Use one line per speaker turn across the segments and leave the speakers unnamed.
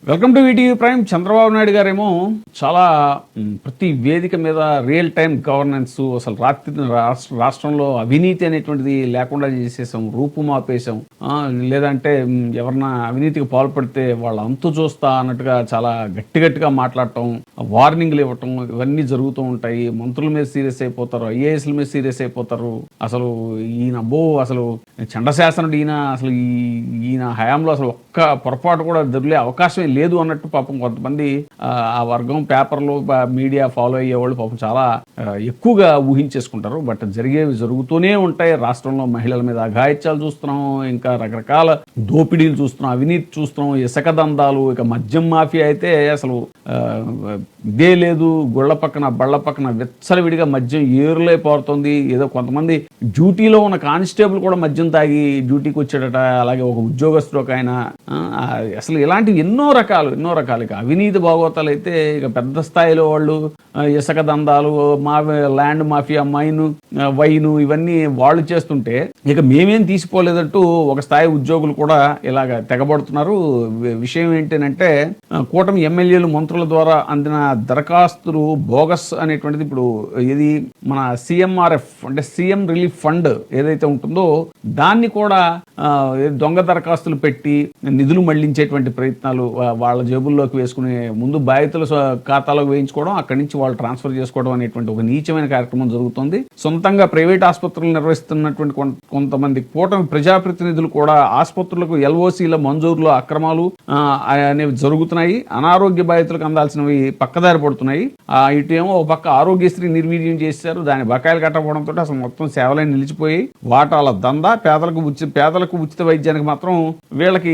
Welcome to ETV prime. Chandrababu Naidu గారేమో చాలా ప్రతి వేదిక మీద రియల్ టైం గవర్నెన్స్, అసలు రాష్ట్రంలో అవినీతి అనేటువంటిది లేకుండా చేసేసాం, రూపుమాపేశాం, లేదంటే ఎవరన్నా అవినీతికి పాల్పడితే వాళ్ళ అంతు చూస్తా అన్నట్టుగా చాలా గట్టిగా మాట్లాడటం, వార్నింగ్లు ఇవ్వటం, ఇవన్నీ జరుగుతూ ఉంటాయి. మంత్రుల మీద సీరియస్ అయిపోతారు, ఐఏఎస్ల మీద సీరియస్ అయిపోతారు. అసలు ఈయన అసలు చండశాసనుడు ఈయన హయాంలో అసలు ఒక్క పొరపాటు కూడా దొరికే అవకాశం లేదు అన్నట్టు పాపం కొంతమంది ఆ వర్గం పేపర్లు మీడియా ఫాలో అయ్యేవాళ్ళు పాపం చాలా ఎక్కువగా ఊహించేసుకుంటారు. బట్ జరిగేవి జరుగుతూనే ఉంటాయి. రాష్ట్రంలో మహిళల మీద అఘాయిత్యాలు చూస్తున్నాం, ఇంకా రకరకాల దోపిడీలు చూస్తున్నాం, అవినీతి చూస్తున్నాం, ఇసుక దందాలు, ఇక మద్యం మాఫియా అయితే అసలు ఇదే లేదు. గుళ్ళ పక్కన బళ్ళ పక్కన విచ్చలవిడిగా మద్యం ఏరులే పోతుంది. ఏదో కొంతమంది డ్యూటీలో ఉన్న కానిస్టేబుల్ కూడా మద్యం తాగి డ్యూటీకి వచ్చాడట. అలాగే ఒక ఉద్యోగస్తుడు ఒక ఆయన. అసలు ఇలాంటివి ఎన్నో రకాలు ఇక అవినీతి భాగవతాలు అయితే ఇక పెద్ద స్థాయిలో వాళ్ళు ఇసుక దందాలు, ల్యాండ్ మాఫియా, వైను ఇవన్నీ వాళ్ళు చేస్తుంటే ఇక మేమేం తీసిపోలేదంటూ ఒక స్థాయి ఉద్యోగులు కూడా ఇలాగ తెగబడుతున్నారు. విషయం ఏంటంటే కూటమి ఎమ్మెల్యేలు మంత్రుల ద్వారా అందిన దరఖాస్తులు బోగస్ అనేటువంటిది ఇప్పుడు ఇది మన CMRF అంటే సీఎం రిలీఫ్ ఫండ్ ఏదైతే ఉంటుందో దాన్ని కూడా దొంగ దరఖాస్తులు పెట్టి నిధులు మళ్లించేటువంటి ప్రయత్నాలు, వాళ్ళ జేబుల్లోకి వేసుకునే ముందు బాధితుల ఖాతాలోకి వేయించుకోవడం, అక్కడి నుంచి వాళ్ళు ట్రాన్స్ఫర్ చేసుకోవడం అనేటువంటి ఒక నీచమైన కార్యక్రమం జరుగుతుంది. సొంతంగా ప్రైవేట్ ఆసుపత్రులు నిర్వహిస్తున్నటువంటి కొంతమంది కూటమి ప్రజాప్రతినిధులు కూడా ఆసుపత్రులకు LOCల మంజూరులో అక్రమాలు అనేవి జరుగుతున్నాయి. అనారోగ్య బాధితులకు అందాల్సినవి పక్కదారి పడుతున్నాయి. ఇటు ఏమో ఒక పక్క ఆరోగ్యశ్రీ నిర్వీర్యం చేశారు. దాని బకాయిలు కట్టకపోవడంతో అసలు మొత్తం సేవలైన నిలిచిపోయి వాటాల దందా, పేదలకు ఉచిత వైద్యానికి మాత్రం వీళ్ళకి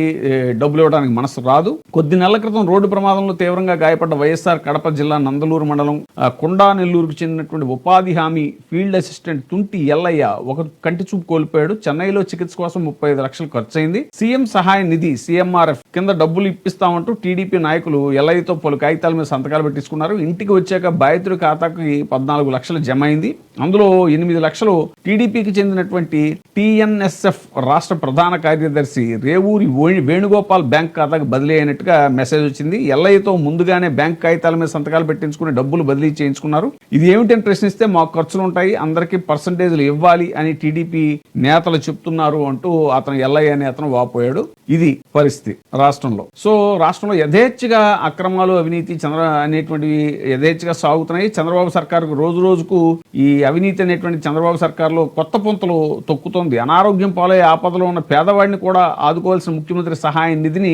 డబ్బులు ఇవ్వడానికి మనసు రాదు. కొద్ది నెలల క్రితం రోడ్డు ప్రమాదంలో తీవ్రంగా గాయపడ్డ వైఎస్ఆర్ కడప జిల్లా నందలూరు మండలం కొండా నెల్లూరుకు చెందినటువంటి ఉపాధి హామీ ఫీల్డ్ అసిస్టెంట్ తుంటి ఎల్లయ్య ఒక కంటి చూపు కోల్పోయాడు. చెన్నైలో చికిత్స కోసం 35 లక్షలు ఖర్చయింది. సీఎం సహాయ నిధి CMRF కింద డబ్బులు ఇప్పిస్తామంటూ టీడీపీ నాయకులు ఎల్లయ్యతో పలు కాగితాల మీద సంతకాలు పెట్టించుకున్నారు. ఇంటికి వచ్చాక బాధితుడి ఖాతాకి 14 లక్షలు జమ అయింది. అందులో 8 లక్షలు టీడీపీకి చెందినటువంటి TNSF రాష్ట్ర ప్రధాన కార్యదర్శి రేవూరి వేణుగోపాల్ బ్యాంక్ ఖాతాకు బదిలీ అయినట్టుగా మెసేజ్ వచ్చింది. ఎల్లయ్యతో ముందుగానే బ్యాంక్ కాగితాల మీద సంతకాలు పెట్టించుకుని డబ్బులు బదిలీ చేయించుకున్నారు. ఇది ఏమిటని ప్రశ్నిస్తే మాకు ఖర్చులు ఉంటాయి, అందరికీ పర్సంటేజ్లు ఇవ్వాలి అని టీడీపీ నేతలు చెప్తున్నారు అంటూ అతను ఎల్లయ్య అనే అతను వాపోయాడు. ఇది పరిస్థితి రాష్ట్రంలో. సో రాష్ట్రంలో యథేచ్ఛగా అక్రమాలు, అవినీతి అనేటువంటివి యథేచ్ఛగా సాగుతున్నాయి. చంద్రబాబు సర్కారుకు రోజు రోజుకు ఈ అవినీతి అనేటువంటి చంద్రబాబు సర్కారులో కొత్త పొంతలు తొక్కుతోంది. అనారోగ్యం పాలై ఆపదలో ఉన్న పేదవాడిని కూడా ఆదుకోవాల్సిన ముఖ్యమంత్రి సహాయ నిధిని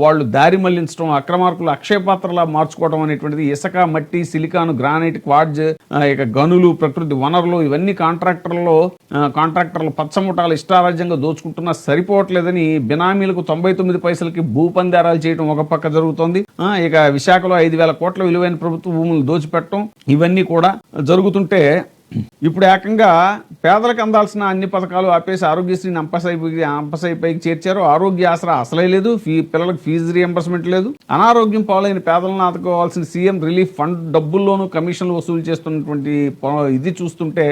వాళ్ళు దారి మళ్లించడం, అక్రమార్కులు అక్షయపాత్రలా మార్చుకోవడం అనేటువంటిది, ఇసుక, మట్టి, సిలికాన్, గ్రానైట్, క్వార్జ్, ఇక గనులు, ప్రకృతి వనరులు, ఇవన్నీ కాంట్రాక్టర్లు పచ్చముఠాలు ఇష్టారాజ్యంగా దోచుకుంటున్నా సరిపోవట్లేదని బినామీలకు 99 పైసలకి భూపందారాలు చేయడం ఒక పక్క జరుగుతోంది. ఇక విశాఖలో 5,000 కోట్ల విలువైన ప్రభుత్వ భూములు దోచిపెట్టడం, ఇవన్నీ కూడా జరుగుతుంటే ఇప్పుడు ఏకంగా పేదలకు అందాల్సిన అన్ని పథకాలు ఆపేసి ఆరోగ్యశ్రీని అంపసైపైకి చేర్చారు. ఆరోగ్య ఆసరా అసలే లేదు, పిల్లలకు ఫీజు రియంబర్స్మెంట్ లేదు. అనారోగ్యం పాలైన పేదలను ఆదుకోవాల్సిన సీఎం రిలీఫ్ ఫండ్ డబ్బుల్లోనూ కమిషన్లు వసూలు చేస్తున్నటువంటి ఇది చూస్తుంటే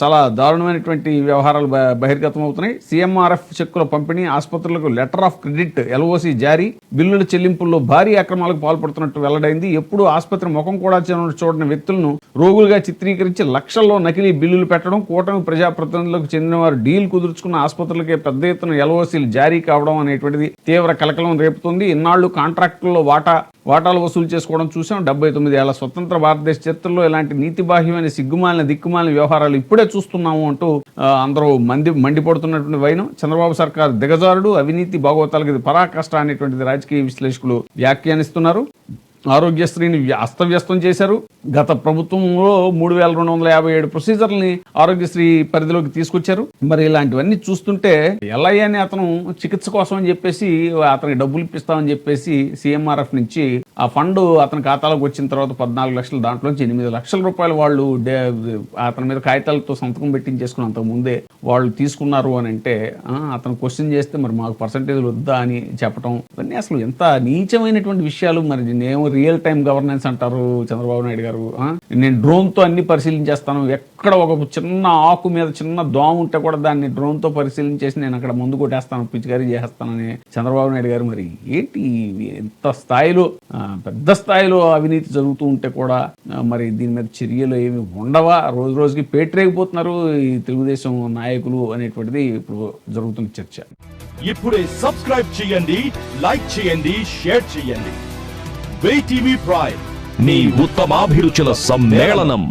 చాలా దారుణమైనటువంటి వ్యవహారాలు బహిర్గతం అవుతున్నాయి. CMRF చెక్కుల పంపిణీ, ఆసుపత్రులకు లెటర్ ఆఫ్ క్రెడిట్ LOC జారీ, బిల్లుల చెల్లింపుల్లో భారీ అక్రమాలకు పాల్పడుతున్నట్టు వెల్లడైంది. ఎప్పుడు ఆసుపత్రి ముఖం కూడా చూడని వ్యక్తులను రోగులుగా చిత్రీకరించి లక్షల్లో నకిలీ బిల్లులు పెట్టడం, కూటమి ప్రజాప్రతినిధులకు చెందిన వారు డీల్ కుదుర్చుకున్న ఆసుపత్రులకే పెద్ద ఎత్తున LOCలు జారీ కావడం అనేటువంటిది తీవ్ర కలకలం రేపుతుంది. ఇన్నాళ్లు కాంట్రాక్టుల్లో వాటాలు వసూలు చేసుకోవడం చూసాం. 79 ఏళ్ల స్వతంత్ర భారతదేశ చరిత్రలో ఇలాంటి నీతిబాహ్యమైన దిక్కుమాలిన వ్యవహారాలు ఇప్పుడే చూస్తున్నాము అంటూ అందరూ మండిపడుతున్నటువంటి వైనం. చంద్రబాబు సర్కార్ దిగజారుడు, అవినీతి భాగవతాలకు ఇది పరాకాష్ట అనేటువంటిది రాజకీయ విశ్లేషకులు వ్యాఖ్యానిస్తున్నారు. ఆరోగ్యశ్రీని అస్తవ్యస్తం చేశారు. గత ప్రభుత్వంలో 3,257 ప్రొసీజర్లని ఆరోగ్యశ్రీ పరిధిలోకి తీసుకొచ్చారు. మరి ఇలాంటివన్నీ చూస్తుంటే ఎల్లయ్య అని అతను చికిత్స కోసం అని చెప్పేసి అతనికి డబ్బులు ఇప్పిస్తామని చెప్పేసి CMRF నుంచి ఆ ఫండ్ అతని ఖాతాలోకి వచ్చిన తర్వాత 14 లక్షలు, దాంట్లోంచి 8 లక్షల రూపాయలు వాళ్ళు అతని మీద కాగితాలతో సంతకం పెట్టించేసుకుని అంతకుముందే వాళ్ళు తీసుకున్నారు అని అంటే అతను క్వశ్చన్ చేస్తే మరి మాకు పర్సంటేజ్లు వద్దా అని చెప్పడం, ఇవన్నీ అసలు ఎంత నీచమైనటువంటి విషయాలు. మరి నేను రియల్ టైం గవర్నెన్స్ అంటారు చంద్రబాబు నాయుడు గారు. నేను డ్రోన్తో అన్ని పరిశీలించేస్తాను, ఎక్కడ ఒక చిన్న ఆకు మీద చిన్న దోమ ఉంటే కూడా దాన్ని డ్రోన్తో పరిశీలించేసి నేను అక్కడ ముందు కొట్టేస్తాను, పిచ్చికారీ చేస్తానని చంద్రబాబు నాయుడు గారు. మరి ఏంటి ఎంత స్థాయిలో, పెద్ద స్థాయిలో అవినీతి జరుగుతూ ఉంటే కూడా మరి దీని మీద చర్యలు ఏమి ఉండవా? రోజు రోజుకి పేటరేగిపోతున్నారు ఈ తెలుగుదేశం నాయకులు అనేటువంటిది ఇప్పుడు జరుగుతున్న చర్చ.
ఇప్పుడే సబ్స్క్రైబ్ చేయండి, లైక్ చేయండి, షేర్ చేయండి. VTV ప్రైమ్, మీ ఉత్తమాభిరుచుల సమ్మేళనం.